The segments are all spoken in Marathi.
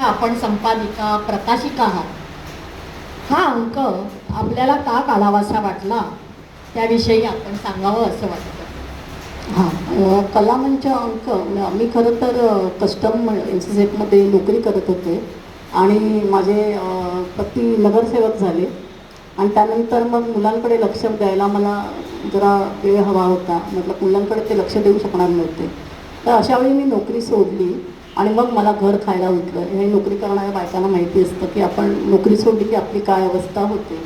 आपण संपादिका प्रकाशिका आहात. हा अंक आपल्याला का काढावासा वाटला त्याविषयी आपण सांगावं असं वाटतं. कलामंच अंक मी खरं तर कस्टम NCCमध्ये नोकरी करत होते आणि माझे पती नगरसेवक झाले आणि त्यानंतर मग मुलांकडे लक्ष द्यायला मला जरा वेळ हवा होता. मतलब मुलांकडे ते लक्ष देऊ शकणार नव्हते. तर अशावेळी मी नोकरी सोडली आणि मग मला घर खायला उठलं. हे नोकरी करणाऱ्या बायकांना माहिती असतं की आपण नोकरी सोडली की आपली काय अवस्था होते.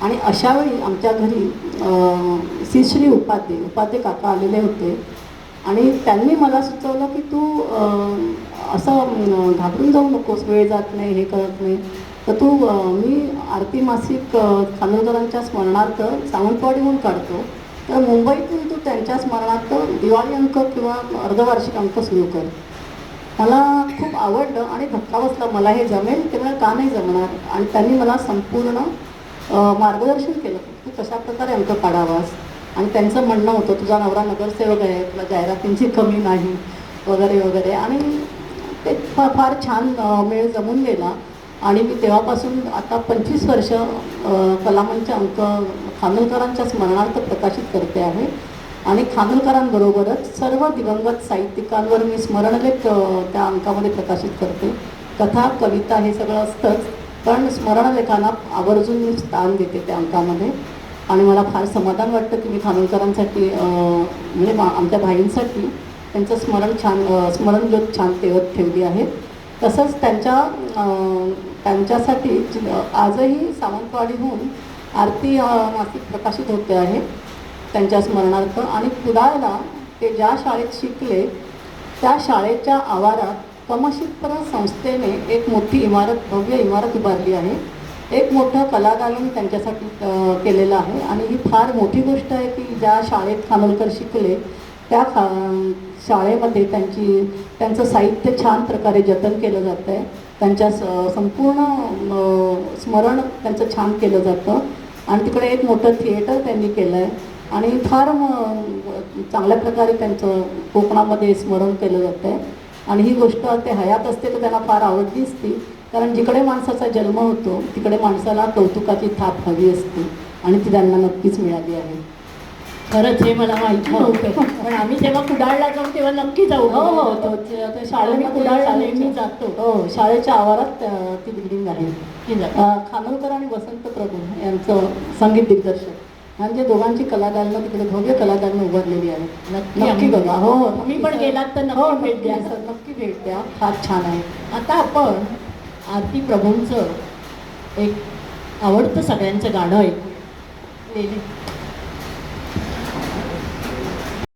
आणि अशावेळी आमच्या घरी श्री उपाध्ये काका आलेले होते आणि त्यांनी मला सुचवलं की तू असं घाबरून जाऊ नकोस, वेळ जात नाही, हे करत नाही, तर तू मी आरती मासिक खानोलकरांच्या स्मरणार्थ सावंतवाडीहून काढतो, तर मुंबईतून तू त्यांच्या स्मरणार्थ दिवाळी अंक किंवा अर्धवार्षिक अंक सुरू कर. मला खूप आवडलं आणि धक्का बसला, मला हे जमेल तेव्हा का नाही जमणार. आणि त्यांनी मला संपूर्ण मार्गदर्शन केलं तू कशा प्रकारे अंक काढावास. आणि त्यांचं म्हणणं होतं तुझा नवरा नगरसेवक आहे, तुला जाहिरातींची कमी नाही वगैरे वगैरे. आणि ते फार छान मेळ जमून गेला आणि मी तेव्हापासून आता 25 वर्ष कलामंच अंक खानोलकरांच्या स्मरणार्थ प्रकाशित करते आहे. आणि खानोलकरांबरोबरच सर्व दिवंगत साहित्यिकांवर मी स्मरणलेख त्या अंकामध्ये प्रकाशित करते. कथा, कविता हे सगळं असतंच, पण स्मरणलेखांना आवर्जून मी स्थान देते त्या अंकामध्ये. आणि मला फार समाधान वाटतं की मी खानोलकरांसाठी म्हणजे आमच्या भाईंसाठी त्यांचं स्मरणज्योत छान तेवत ठेवली आहे. तसंच त्यांच्यासाठी आजही सावंतवाडीहून आरती मासिक प्रकाशित होते आहे त्यांच्या स्मरणार्थ. आणि कुडाळला ते ज्या शाळेत शिकले त्या शाळेच्या आवारात कमशिप्र संस्थेने एक मोठी इमारत, भव्य इमारत उभारली आहे. एक मोठं कलादालन त्यांच्यासाठी केलेलं आहे. आणि ही फार मोठी गोष्ट आहे की ज्या शाळेत खानोलकर शिकले त्या शाळेमध्ये त्यांचं साहित्य छान प्रकारे जतन केलं जातं आहे. त्यांच्या संपूर्ण स्मरण त्यांचं छान केलं जातं. आणि तिकडे एक मोठं थिएटर त्यांनी केलं आहे आणि फार चांगल्या प्रकारे त्यांचं कोकणामध्ये स्मरण केलं जातं आहे. आणि ही गोष्ट ते हयात असते तर त्यांना फार आवडली असती, कारण जिकडे माणसाचा जन्म होतो तिकडे माणसाला कौतुकाची थाप हवी असते आणि ती त्यांना नक्कीच मिळाली आहे. खरंच हे मला माहिती नव्हतं, पण आम्ही जेव्हा कुडाळला जाऊ तेव्हा नक्की जाऊ. हो हो, शाळेमध्ये कुडाळला नेहमी जातो. हो, शाळेच्या आवारात ती बिल्डिंग आहे. की जातो. खानोलकर आणि वसंत प्रभू यांचं संगीत दिग्दर्शक म्हणजे दोघांची कलादालनं तिकडे भव्य कलादालनं उभारलेली आहे. नक्की बघा. हो हो, तुम्ही पण गेलात तर हो नक्की भेट द्या. नक्की भेट द्या, फार छान आहे. आता आपण आरती प्रभूंचं एक आवडतं सगळ्यांचं गाणं ऐकू.